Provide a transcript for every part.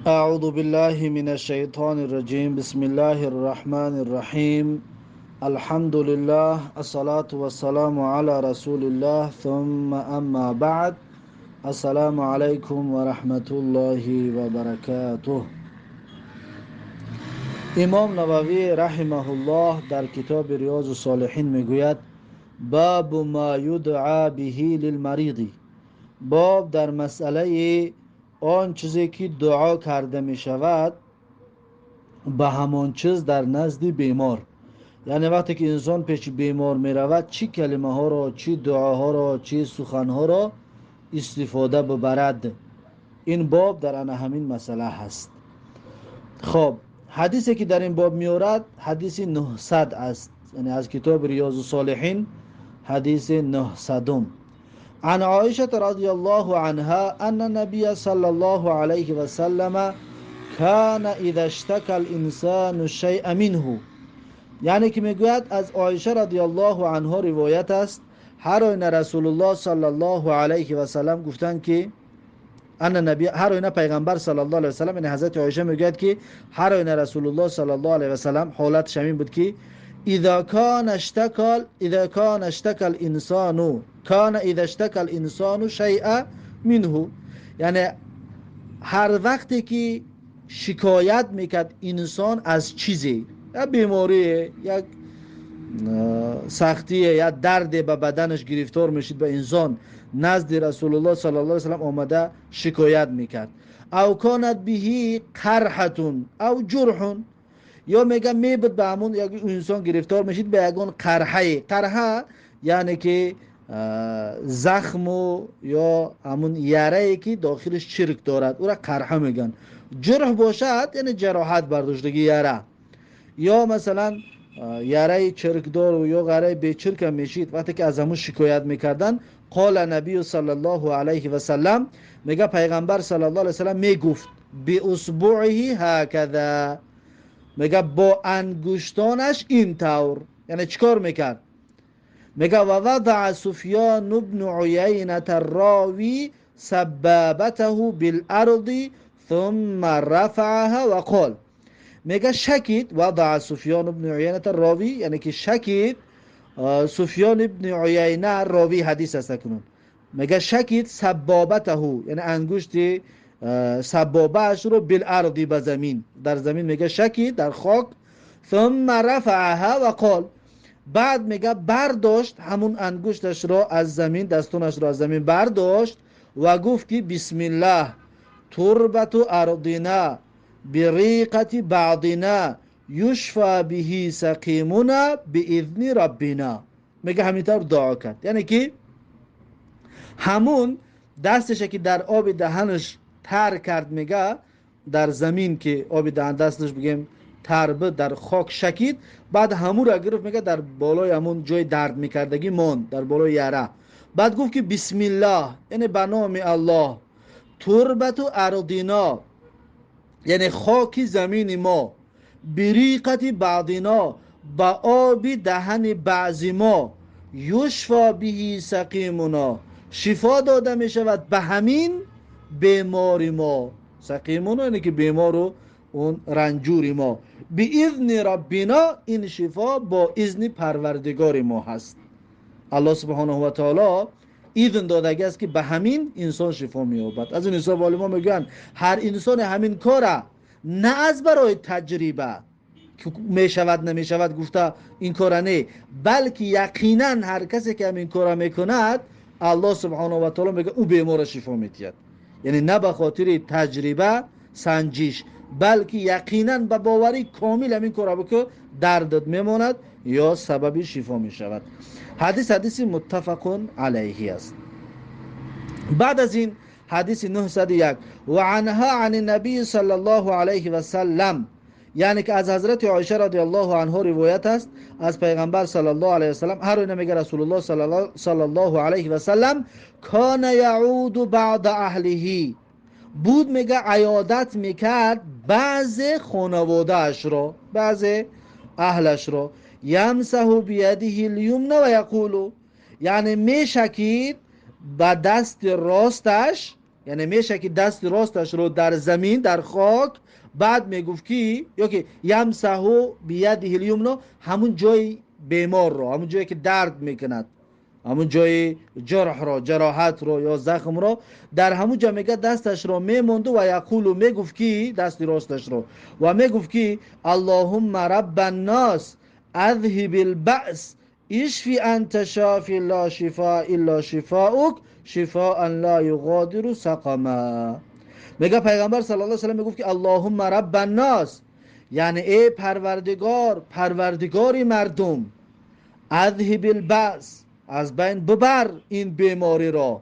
أعوذ بالله من الشيطان الرجيم بسم الله الرحمن الرحيم الحمد لله الصلاة والسلام على رسول الله ثم أما بعد السلام عليكم ورحمة الله وبركاته. امام نووی رحمه الله در کتاب ریاض الصالحین میگوید باب ما یدعا به للمریض، باب در مسئله آن چیزی که دعا کرده می شود به همان چیز در نزد بیمار. یعنی وقتی که انسان پیش بیمار می رود چی کلمه ها را، چی دعاها را، چی سخن ها را استفاده ببرد. این باب در آن همین مسئله هست. خب حدیثی که در این باب میارد حدیث 900 است، یعنی از کتاب ریاض الصالحین حدیث 900. عن عائشة رضي الله عنها أن النبي صلى الله عليه وسلم كان إذا اشتكى الإنسان شيئا منه، یعنی که میگوید از عایشه رضی الله عنها روایت است هر آینه رسول الله صلی الله علیه و سلم گفتند که هر آینه پیغمبر صلی الله علیه و سلم، یعنی حضرت عایشه میگوید که هر آینه رسول الله صلی الله علیه و سلم حالت شمین بود که اذا كان اشتكى الانسان شيئا منه، یعنی هر وقتی که شکایت میکرد انسان از چیزی، یا بیماری، یا سختی، یا درد به بدنش گرفتار میشید به انسان نزد رسول الله صلی الله علیه و سلم آمده شکایت میکرد. او کانت به قرحه او جرح، یا میگه میبود به همون یک انسان گرفتار میشید به یگان قرحه یعنی که زخم و یا همون یره ای که داخلش چرک دارد او را قرحه میگن. جرح باشد یعنی جراحت برداشتگی یره، یا مثلا یره چرک دار و یا غره به چرک میشید. وقتی که از همون شکایت میکردن قال نبی صلی الله علیه و سلم، میگه پیغمبر صلی الله علیه و سلم میگفت به اصبعه هکذا، میگه با انگشتانش این طور، یعنی چیکار میکرد؟ میگه و وضع سفیان بن عیینة الراوی سبابته بالارض ثم رفعها و قال، میگه شکید وضع سفیان بن عیینة الراوی، یعنی که شکید سفیان بن عیینه راوی حدیث است کنون، میگه شکید سبابته، یعنی انگشت سبابه اش رو بالارض به زمین، در زمین میگه شکید در خاک. ثم رفعها و قال، بعد میگه برداشت همون انگشتش را از زمین، دستونش را از زمین برداشت و گفت که بسم الله تربت ارضنا بریقت بعضنا یشفى به سقیمنا باذن ربنا. میگه همینطور دعا کرد، یعنی که همون دستش که در آب دهنش تر کرد، میگه در زمین که آب دهن دستش بگیم تر بود در خاک شکید، بعد همون را گرفت، میگه در بالای همون جای درد میکردگی ماند در بالای یره. بعد گفت که بسم الله، یعنی به نام الله، تربت ارضنا، یعنی خاک زمین ما، بریقت بعضنا، با آب دهن بعضی ما، یشفى به سقیمنا، شفا داده می شود به همین بیماری ما. سقیمنا یعنی که بیمار و اون رنجور ما. به اذن ربنا، این شفا با اذن پروردگار ما هست. الله سبحانه و تعالی اذن داده است که به همین انسان شفا می‌یابد. از این حساب علما میگن هر انسان همین کاره، نه از برای تجربه که میشود نمیشود گفته این کار نه، بلکه یقینا هر کسی که همین کار میکند الله سبحانه و تعالی میگه او بیمار شفا میدهد. یعنی نه به خاطر تجربه سنجش، بلکه یقینا به باوری کامل همین کار بکنه دردت میماند یا سبب شفا میشود. حدیث متفق علیه است. بعد از این حدیث 901 و عنها عن النبی صلی الله علیه و سلم، یعنی که از حضرت عایشه رضی الله عنها روایت است از پیغمبر صلی الله علیه و سلم، هر اینه میگه رسول الله صلی الله علیه و سلم کان یعود بعض اهله، بود میگه عیادت میکرد بعض خانواده اش را، بعض اهلش را، یمسح بیده الیمنى و یقول، یعنی میشکید با دست راستش، یعنی میشه که دست راستش رو در زمین در خاک، بعد میگفت که یا که یمسحو بیده الیمنا، همون جای بیمار رو، همون جایی که درد میکند، همون جای جرح رو، جراحت رو یا زخم رو، در همون جا میگه دستش رو میموند و یقول، میگفت که دست راستش رو و میگفت که اللهم رب الناس اذهب البأس اشفی انت شافی لا شفاء الا شفاءک شفاء لا یغادر سقما. میگه پیغمبر صلی الله علیه و سلم میگفت که اللهم رب الناس، یعنی ای پروردگار، پروردگاری مردم، اذهب البأس، از بین ببر این بیماری را،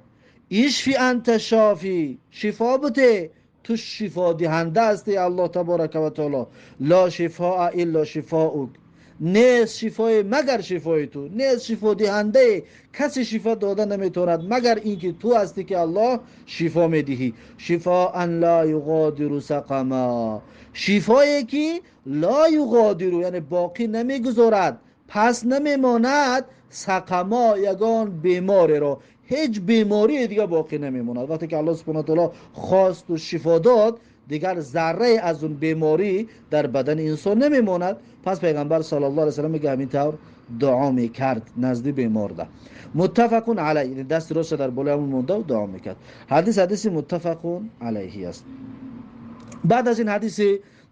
اشفی انت شافی، شفا بده، تو شفا دهنده هستی الله تبارک و تعالی، لا شفاء الا شفاءک، نیست شفای مگر شفای تو، نیست شفا دهنده، کسی شفا داده نمیتواند مگر اینکه تو هستی که الله شفا میدهی. شفاء لا یغادر سقما، شفایی که لا یغادر یعنی باقی نمیگذارد، پس نمیماند، سقما یگان بیماری را، هیچ بیماری دیگه باقی نمیماند. وقتی که الله سبحانه و تعالی خواست و شفا داد، دیگر ذره از اون بیماری در بدن انسان نمیماند. پس پیغمبر صلی الله علیه و سلم میگه همین طور دعا میکرد نزد بیمار ده. متفقون علیه، دست راست در بالای همون مونده و دعا میکرد. حدیث متفقون علیه است. بعد از این حدیث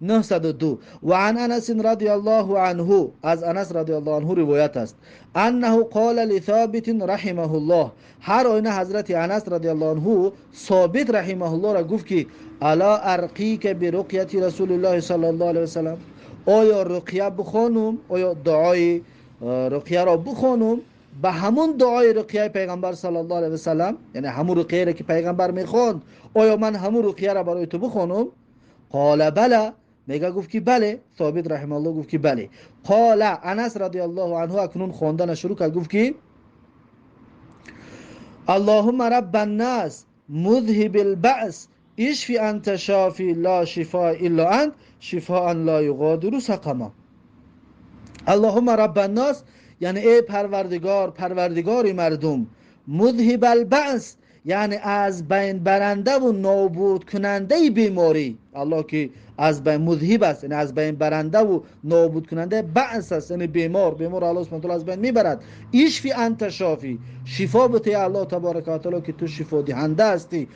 902 و عن انس رضی الله عنه، از انس رضی الله عنه روایت است، انه قال لثابت رحمه الله، هر آینه حضرت انس رضی الله عنه ثابت رحمه الله را گفت که الا ارقیک برقیت رسول الله صلی الله علیه و سلم، آیا رقیه بخوانم، آیا دعای رقیه را بخوانم به همون دعای رقیه پیغمبر صلی الله علیه و سلم، یعنی همون رقیه را که پیغمبر میخواند، آیا من همون رقیه را برای تو بخوانم؟ قال بله، میگه گفت که بله، ثابت رحمه الله گفت که بله. قال انس رضی الله عنه اکنون خواندن شروع کرد، گفت که اللهم رب الناس مذهب البأس اشفی انت شافی لا شفاء الا انت شفاء لا یغادر سقما. اللهم رب الناس یعنی ای پروردگار، پروردگاری مردم، مذهب البأس یعنی از بین برنده و نابود کننده بیماری، الله که از بین مذهب است یعنی از بین برنده و نابود کننده بأس است، یعنی بیمار الله سبحانه و تعالی از بین میبرد. اشفی انت شافی، شفا بده الله تبارک و تعالی که تو شفا دهنده هستی،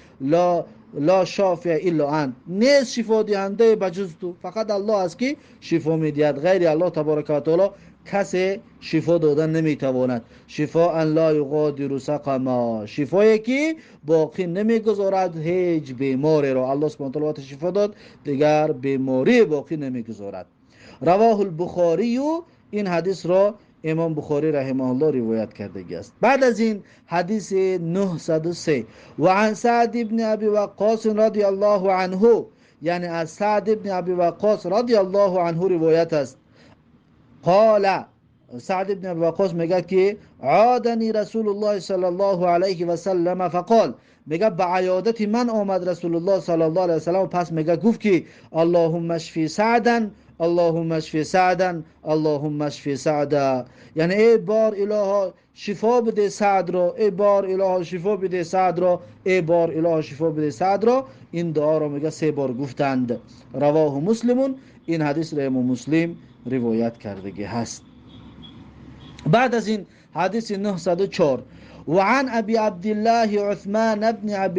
لا شافی الا انت، نیست شفا دهنده بجز تو، فقط الله است که شفا میدهد، غیر الله تبارک و تعالی کسی شفا دادن نمیتواند. شفاء لا یغادر سقما، شفایی که باقی نمیگذارد هیچ بیماری را، الله سبحانه و تعالی شفا داد دیگر بیماری باقی نمیگذارد. رواه البخاری، این حدیث را امام بخاری رحمه الله روایت کرده است. بعد از این حدیث 903 و عن سعد بن ابی وقاص رضی الله عنه، یعنی از سعد بن ابی وقاص رضی الله عنه روایت است، قال سعد بن ابی وقاص میگه که عادنی رسول الله صلی الله علیه و سلم فقال، میگه به عیادت من آمد رسول الله صلی الله علیه و سلم، پس میگه گفت که اللهم اشفی سعدا، اللهم اشفی سعدا، اللهم اشفی سعدا، یعنی ای بار اله شفا بده سعد را، ای بار اله شفا بده سعد را، ای بار اله شفا بده سعد را. این دعا را میگه 3 بار گفتند. رواه مسلمون، این حدیث را امام مسلم روایت کرده هست. بعد از این حدیث 904 و عن ابی عبدالله عثمان بن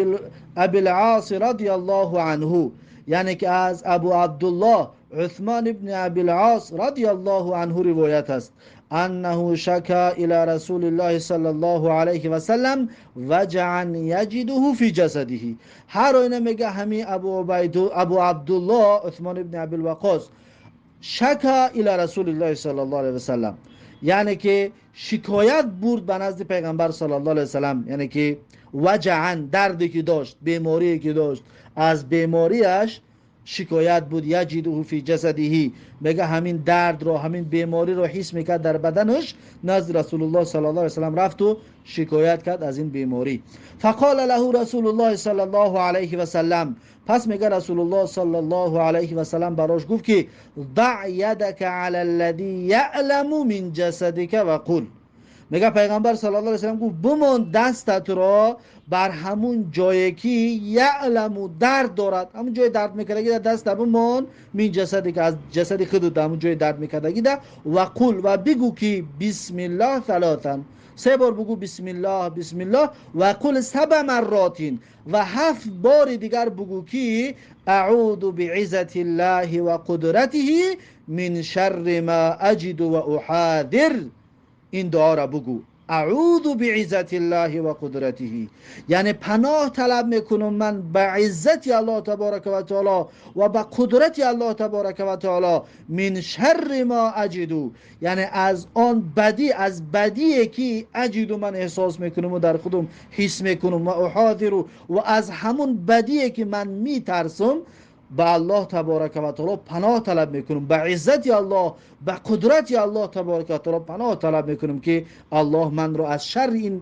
ابی العاص رضی الله عنه، یعنی که از ابو عبدالله عثمان بن ابی العاص رضی الله عنه روایت است، انه شکا الى رسول الله صلی الله علیه و سلم وجعا یجده فی جسده. هر آینه میگه همین ابو عبدالله عثمان بن ابی الوقاص شکا الى رسول الله صلی الله علیه و سلم، یعنی که شکایت برد به نزد پیغمبر صلی الله علیه و سلم، یعنی که وجعا دردی که داشت، بیماری که داشت، از بیماریش شکایت بود، یجده فی جسده، میگه همین درد رو، همین بیماری رو حس میکرد در بدنش، نزد رسول الله صلی الله علیه و سلم رفت و شکایت کرد از این بیماری. فقال له رسول الله صلی الله علیه و سلم، پس میگه رسول الله صلی الله علیه و سلم براش گفت که ضع یدک علی الذی یعلم من جسدک و قل، میگه پیغمبر صلی الله علیه و سلم گفت بمون دستت را بر همون جایی که یعلم درد دارد، همون جای درد میکردگی در دست بمون، من جسدی که از جسد خودت همون جای درد میکردگی ده، و قل و بگو که بسم الله ثلاثا، 3 بار بگو بسم الله بسم الله، و قل 7 مرات، و 7 بار دیگر بگو که اعوذ بعزت الله و قدرته من شر ما اجد و احاذر. این دعا را بگو، اعوذ بعزت الله و قدرته، یعنی پناه طلب میکنم من به عزت الله تبارک و تعالی و به قدرت الله تبارک و تعالی، من شر ما اجدو، یعنی از آن بدی، از بدی که اجدو من احساس میکنم و در خودم حس میکنم، و احاذر، و از همون بدی که من میترسم به الله تبارک و تعالی پناه طلب میکنم، به عزت الله، به قدرت الله تبارک و تعالی پناه طلب میکنم که الله من رو از شر این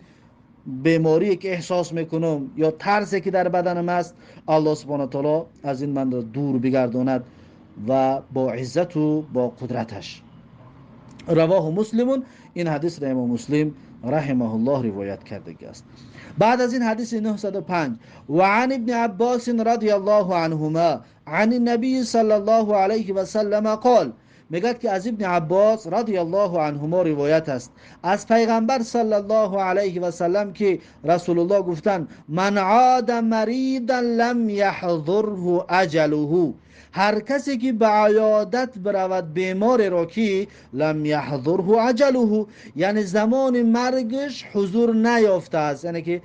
بیماری که احساس میکنم یا ترسی که در بدنم است، الله سبحانه و تعالی از این من رو دور بگرداند و با عزت و با قدرتش. رواه مسلمون، این حدیث را امام مسلم رحمه الله روایت کرده است. بعد از این حدیث 905 و عن ابن عباس رضی الله عنهما عن النبی صلی الله علیه و سلم قال، میگد که از ابن عباس رضی الله عنهما روایت است از پیغمبر صلی الله علیه و سلم که رسول الله گفتند من عاد مریضا لم یحضره اجله، هر کسی که به عیادت برود بیمار را که لم یحضره اجله، یعنی زمان مرگش حضور نیافته است، یعنی که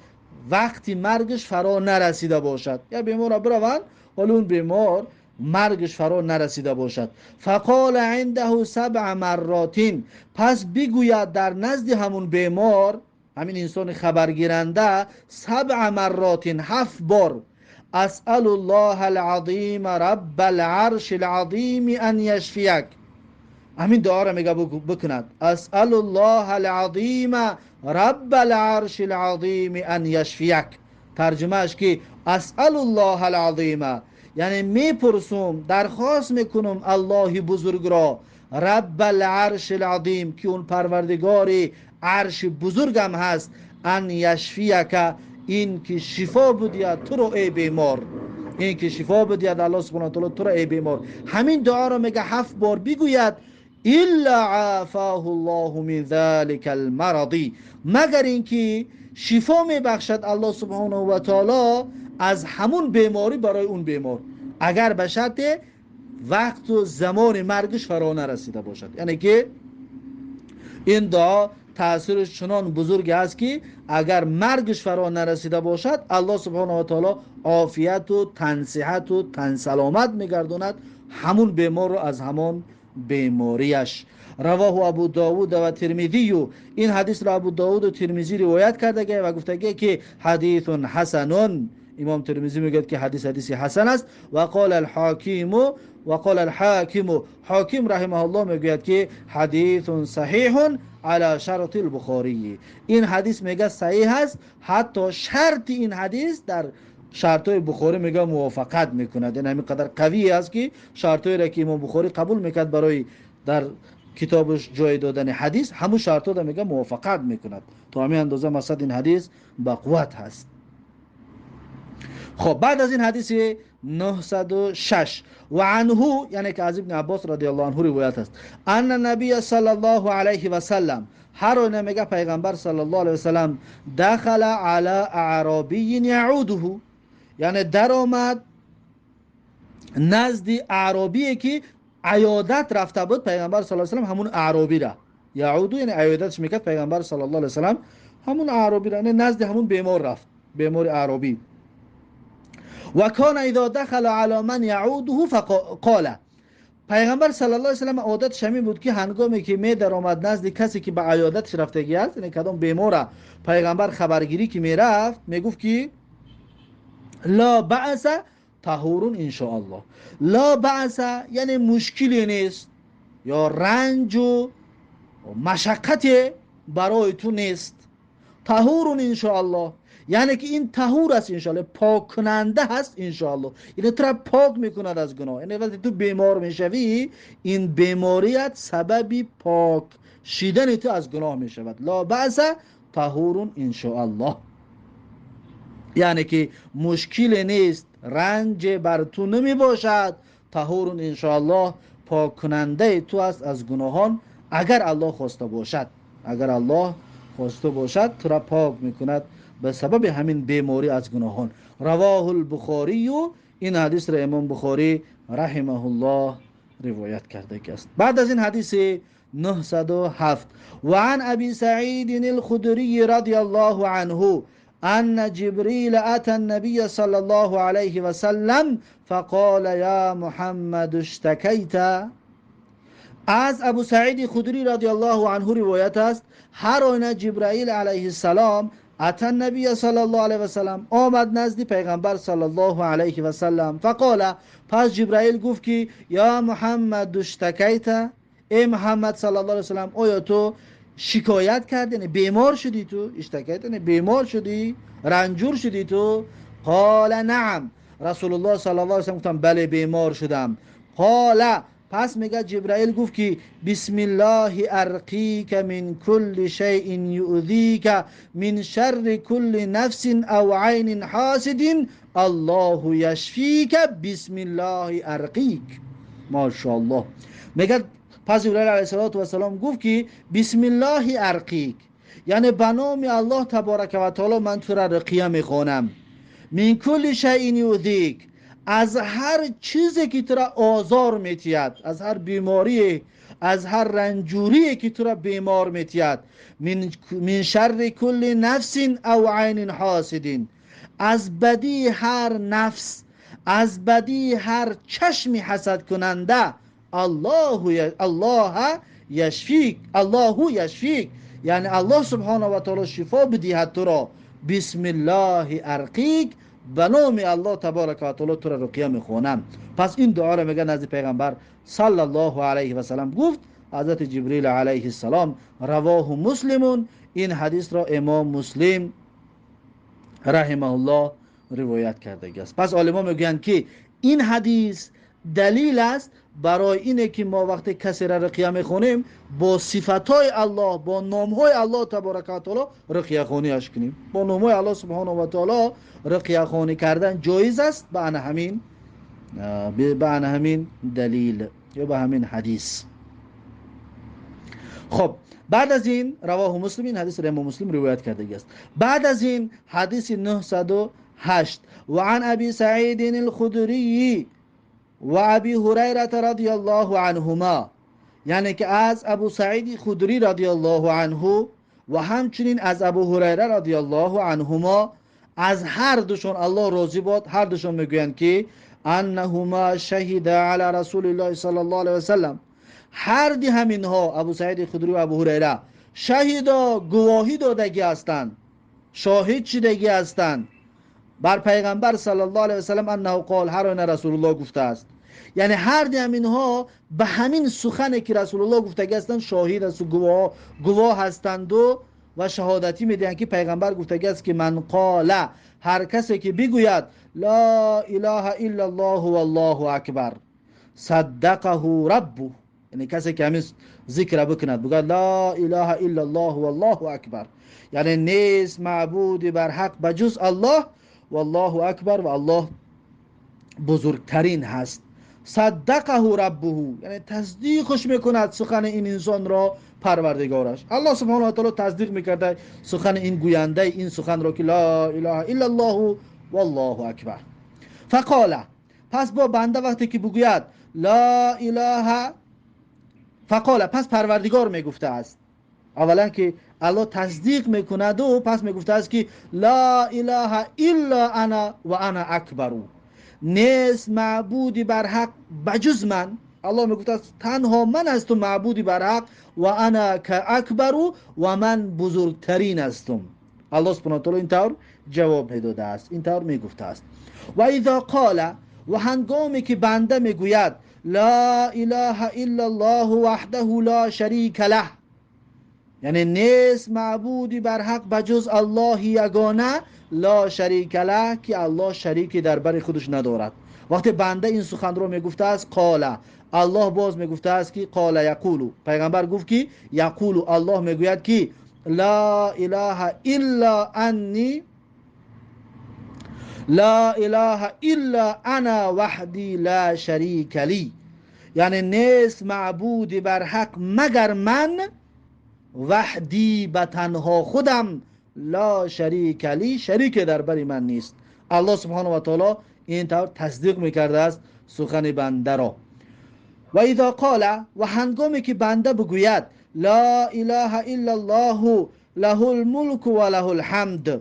وقتی مرگش فرا نرسیده باشد، یا بیمار بروند ولی اون بیمار مرگش فرا نرسیده باشد، فقال عنده 7 مرات، پس بگوید در نزد همون بیمار، همین انسان خبرگیرنده، 7 مرات، 7 بار، اسأل الله العظیم رب العرش العظیم ان یشفیک، همین دعا را میگه بکند، اسأل الله العظیم رب العرش العظیم ان یشفیک. ترجمهش که اسأل الله العظیم، یعنی میپرسم، درخواست میکنم الله بزرگ را، رب العرش العظیم، که اون پروردگار عرش بزرگم هست، ان یشفیک، این که شفا بدید تو رو ای بیمار، این که شفا بدید الله سبحانه و تعالی تو رو ای بیمار. همین دعا را میگه 7 بار بگوید، الا عافاه الله من ذلك المرض، مگر اینکه شفا میبخشد الله سبحانه و تعالی از همون بیماری برای اون بیمار، اگر به شرط وقت و زمان مرگش فرا نرسیده باشد. یعنی که این دعا تأثیرش چنان بزرگ است که اگر مرگش فرا نرسیده باشد، الله سبحانه و تعالی عافیت و تن صحت و تن سلامت میگرداند همون بیمار رو از همون بیماریش. رواه ابو داود و ترمذی، این حدیث را ابو داود و ترمذی روایت کرده و گفته که حدیث حسن، امام ترمذی میگه که حدیث حسن است. و قال الحاکم حاکم رحمه الله میگوید که حدیث صحیح علی شرط البخاری، این حدیث میگه صحیح است، حتی شرط این حدیث در شرطای بخاری میگه موافقت میکند، یعنی همین قدر قوی است که شرطایی را که امام بخاری قبول میکرد برای در کتابش جای دادن حدیث، همون شرطا را میگه موافقت میکند، تا همین اندازه مثلا این حدیث با قوت هست. خب بعد از این حدیث 906 و عنه، یعنی که از ابن عباس رضی الله عنه روایت است، ان النبی صلی الله علیه و سلم، هر اون میگه پیغمبر صلی الله علیه و سلم، دخل علی اعرابی یعوده، یعنی در آمد نزد اعرابی که عیادت رفته بود پیغمبر صلی الله علیه و سلم، همون اعرابی را یعودو، یعنی عیادتش میکرد پیغمبر صلی الله علیه و سلم، همون اعرابی را، یعنی نزد همون بیمار رفت، بیمار اعرابی. و کان اذا دخل علی من یعوده فقال، پیغمبر صلی الله علیه و سلم عادتش همین بود که هنگامی که می در آمد نزد کسی که به عیادتش رفتگی است، یعنی کدام بیمار پیغمبر خبرگیری که می رفت، می گفت که لا بأس طهور ان شاء الله، لا بأس یعنی مشکلی نیست یا رنج و مشقت برای تو نیست، طهور ان شاء الله یعنی که این طهور است انشاءالله، پاک کننده هست انشاءالله، یعنی تو را پاک میکند از گناه. یعنی وقتی تو بیمار میشوی، این بیماریت سببی پاک شیدن تو از گناه می شود. لا بأس طهور ان شاء الله، یعنی که مشکل نیست، رنج بر تو نمی باشد. طهور ان شاء الله، پاک کننده تو است از گناهان اگر الله خواسته باشد. اگر الله خواسته باشد تو را پاک میکند به سبب همین بیماری از گناهان. رواه البخاری، و این حدیث را امام بخاری رحمه الله روایت کرده است. بعد از این حدیث 907 و عن ابی سعید الخدری رضی الله عنه ان جبريل اتى النبي صلى الله عليه وسلم فقال يا محمد اشتكيت. از ابو سعید خدری رضی الله عنه روایت است هر آینه جبرائیل علیه السلام اتى النبی صلی الله علیه و سلم آمد نزد پیغمبر صلی الله علیه و سلم. فقال، پس جبرائیل گفت که یا محمد اشتکیت، ای محمد صلی الله علیه و سلم آیا تو شکایت کردی، یعنی بیمار شدی؟ تو اشتکیت یعنی بیمار شدی، رنجور شدی تو؟ قال نعم، رسول الله صلی الله علیه و سلم گفتم بله بیمار شدم. قال، پس میگه جبرائیل گفت که بسم الله ارقیک من کل شیء یؤذیک من شر کل نفس او عین حاسد الله یشفیک بسم الله ارقیک. ماشاءالله. میگه پس جبرائیل علیه السلام گفت که بسم الله ارقیک، یعنی به نام الله تبارک و تعالی من تو را رقیه میخوانم. من کل شیء یؤذیک، از هر چیزی که تو را آزار میتید، از هر بیماری، از هر رنجوری که تو را بیمار میتید. من شر کل نفس او عین حاسد، از بدی هر نفس، از بدی هر چشم حسد کننده. الله یشفیک، الله یشفیک، یعنی الله سبحانه و تعالی شفا بدهد تو را. بسم الله ارقیک، به نام الله تبارک و تعالی تو را رقیه میخوانم. پس این دعا را میگه نزد پیغمبر صلی الله علیه و سلم گفت حضرت جبریل علیه السلام. رواه مسلمون، این حدیث را امام مسلم رحمه الله روایت کرده است. پس علما میگویند که این حدیث دلیل است برای اینه که ما وقتی کسی را رقیه میخونیم با صفاتهای الله، با نامهای الله تبارک و تعالی رقیه خونی اش کنیم. با نامهای الله سبحانه و تعالی رقیه خونی کردن جایز است به همین دلیل یا به همین حدیث. خب بعد از این رواه مسلم، این حدیث را امام مسلم روایت کرده است. بعد از این حدیث 908 و عن ابی سعید الخدری و ابی هریره رضی الله عنهما، یعنی که از ابو سعید خدری رضی الله عنه و همچنین از ابو هریره رضی الله عنهما، از هر دوشون الله راضی باد، هر دوشون میگویند که انهما شهید علی رسول الله صلی الله علیه و سلم، هر دی همینها ابو سعید خدری و ابو هریره شهیدا گواهی دادگی هستند، شاهد شدگی هستند بر پیغمبر صلی الله علیه و سلم انه قال، هر آن رسول الله گفته است. یعنی هر دی همینها به همین سخنی که رسول الله گفته هستند شاهد است و گواه هستند و شهادتی میدهند که پیغمبر گفته است که من قال، هر کسی که بگوید لا اله الا الله والله اکبر صدقه ربه، یعنی کسی که همین ذکر بکند بگوید لا اله الا الله والله اکبر، یعنی نیست معبود بر حق بجز الله، والله اکبر و الله بزرگترین هست. صدقه ربه، یعنی تصدیقش میکند سخن این انسان را پروردگارش. الله سبحانه و تعالی تصدیق میکرده سخن این گوینده این سخن را که لا اله الا الله والله اکبر. فقال، پس با بنده وقتی که بگوید لا اله، فقال، پس پروردگار میگفته است اولا که الله تصدیق میکند و پس میگفته است که لا اله الا انا و انا اکبر، نیست معبودی بر حق بجز من. الله میگفته است تنها من هستم معبودی بر حق و انا که اکبر، و من بزرگترین هستم. الله سبحانه و تعالی اینطور جواب میداده است، اینطور میگفته است. و اذا قال، و هنگامی که بنده میگوید لا اله الا الله وحده لا شریک له، یعنی نیست معبودی بر حق بجز الله یگانه، لا شریک له، که الله شریکی در بر خودش ندارد. وقتی بنده این سخن رو میگفته است قال، الله باز میگفته است که قال یقول، پیغمبر گفت که یقول، الله میگوید که لا اله الا انی، لا اله الا انا وحدی لا شریک لی، یعنی نیست معبودی بر حق مگر من، وحدی به تنها خودم، لا شریک لی، شریک در بر من نیست. الله سبحانه و تعالی این طور تصدیق میکرده است سخن بنده را. و اذا قال، و هنگامی که بنده بگوید لا اله الا الله له الملک و له الحمد،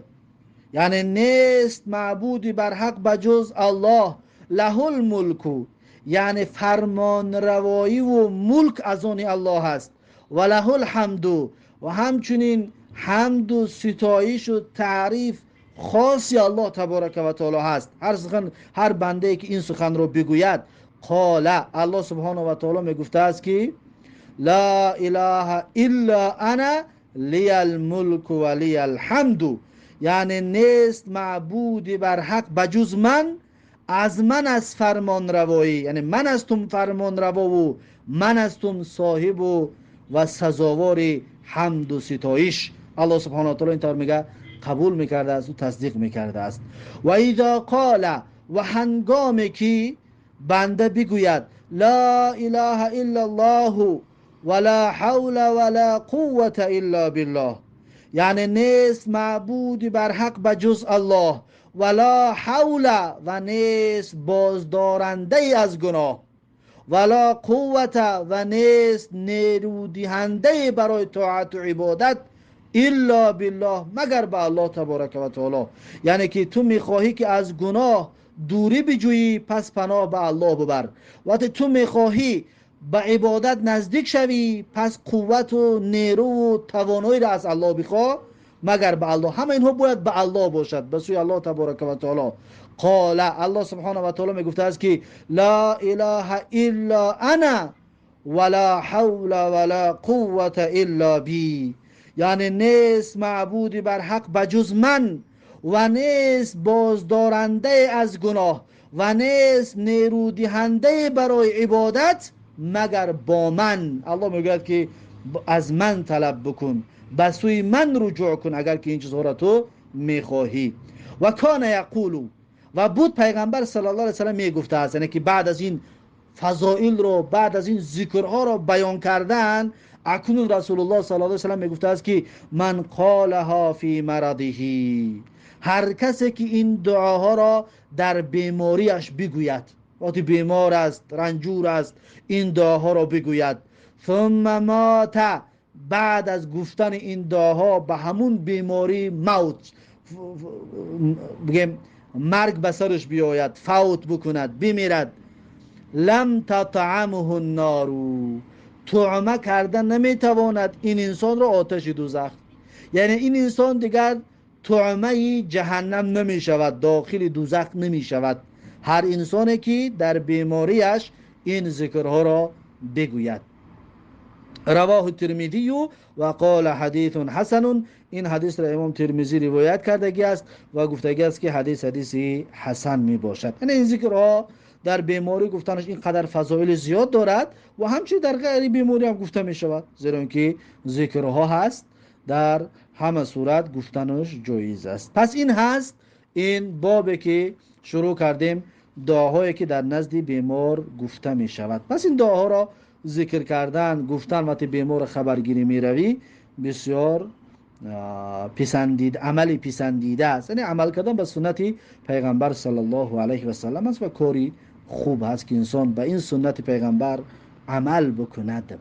یعنی نیست معبودی بر حق بجز الله، له الملک، یعنی فرمان روایی و ملک از آن الله است، و له الحمد، و همچنین حمد و ستایش و تعریف خاصی الله تبارک و تعالی هست. هر بنده که این سخن رو بگوید قال، الله سبحانه و تعالی میگفته است که لا اله الا انا لی الملک و لی الحمد، یعنی نیست معبودی بر حق بجز من، از من از فرمان روایی، یعنی من هستم فرمان روا و من هستم صاحب و سزاوار حمد و ستایش. الله سبحانه و تعالی اینطور میگه قبول میکرده است و تصدیق میکرده است. و اذا قال، و هنگامی که بنده بگوید لا اله الا الله ولا حول ولا قوة الا بالله، یعنی نیست معبودی بر حق بجز الله، ولا حول، و نیست بازدارنده از گناه، ولا قوت، و نیست نیرو دهنده برای طاعت و عبادت، الا بالله، مگر به الله تبارک و تعالی. یعنی که تو میخواهی که از گناه دوری بجویی، پس پناه به الله ببر. وقتی تو میخواهی به عبادت نزدیک شوی، پس قوت و نیرو و توانایی را از الله بخواه، مگر به الله. همه اینها باید به الله باشد، به سوی الله تبارک و تعالی. قال، الله سبحانه و تعالی میگفته است که لا اله الا انا ولا حول ولا قوة الا بی، یعنی نیست معبودی بر حق بجز من، و نیست بازدارنده از گناه، و نیست نیرو دهنده برای عبادت مگر با من. الله میگوید که از من طلب بکن، به سوی من رجوع کن اگر که این چیزها را تو میخواهی. و کان یقولو، و بود پیغمبر صلی الله علیه و سلم میگفته است، یعنی که بعد از این فضائل رو، بعد از این ذکرها رو بیان کردن، اکنون رسول الله صلی الله علیه و سلم میگفته است که من قالها فی مرضه، هر کسی که این دعاها را در بیماریش بگوید، وقتی بیمار است، رنجور است، این دعاها را بگوید، ثم مات، بعد از گفتن این دعاها به همون بیماری موت، بگیم مرگ به سرش بیاید، فوت بکند، بمیرد، لم تطعمه النار، طعمه کردن نمیتواند این انسان را آتش دوزخ، یعنی این انسان دیگر طعمه جهنم نمی شود، داخل دوزخ نمی شود. هر انسانی که در بیماریش این ذکرها را بگوید. رواه الترمذی و قال حدیث حسن، این حدیث را امام ترمذی روایت کردگی است و گفتگی است که حدیث حسن می باشد. یعنی این ذکرها در بیماری گفتنش اینقدر فضایل زیاد دارد و همچنین در غیر بیماری هم گفته می شود، زیرا اینکه ذکرها هست در همه صورت گفتنش جایز است. پس این هست این بابی که شروع کردیم، دعاهایی که در نزد بیمار گفته می شود. پس این دعاها را ذکر کردن، گفتن وقتی بیمار خبرگیری می روی بسیار پسندید، عملی پسندیده است. یعنی عمل کردن به سنت پیغمبر صلی الله علیه و سلم است و کاری خوب است که انسان به این سنت پیغمبر عمل بکند.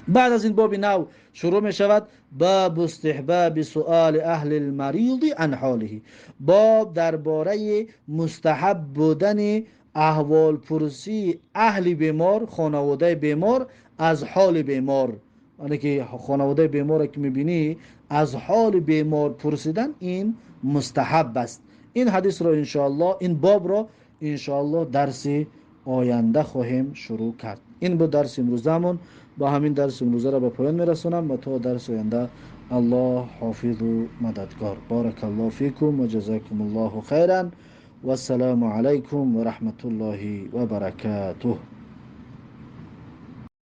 بعد از این باب نو شروع می شود باب استحباب سؤال اهل المریض عن حاله، باب درباره مستحب بودن احوال پرسی اهل بیمار، خانواده بیمار از حال بیمار. یعنی که خانواده بیمار که میبینی از حال بیمار پرسیدن این مستحب است. این حدیث رو انشاءالله، این باب رو انشاءالله درس آینده خواهیم شروع کرد. این بود درس امروزمون. با همین درس امروزه را به پایان میرسونم و تا درس آینده الله حافظ و مددگار. بارک الله فیکم و جزاکم الله خیرا و السلام علیکم و رحمت الله و برکاته.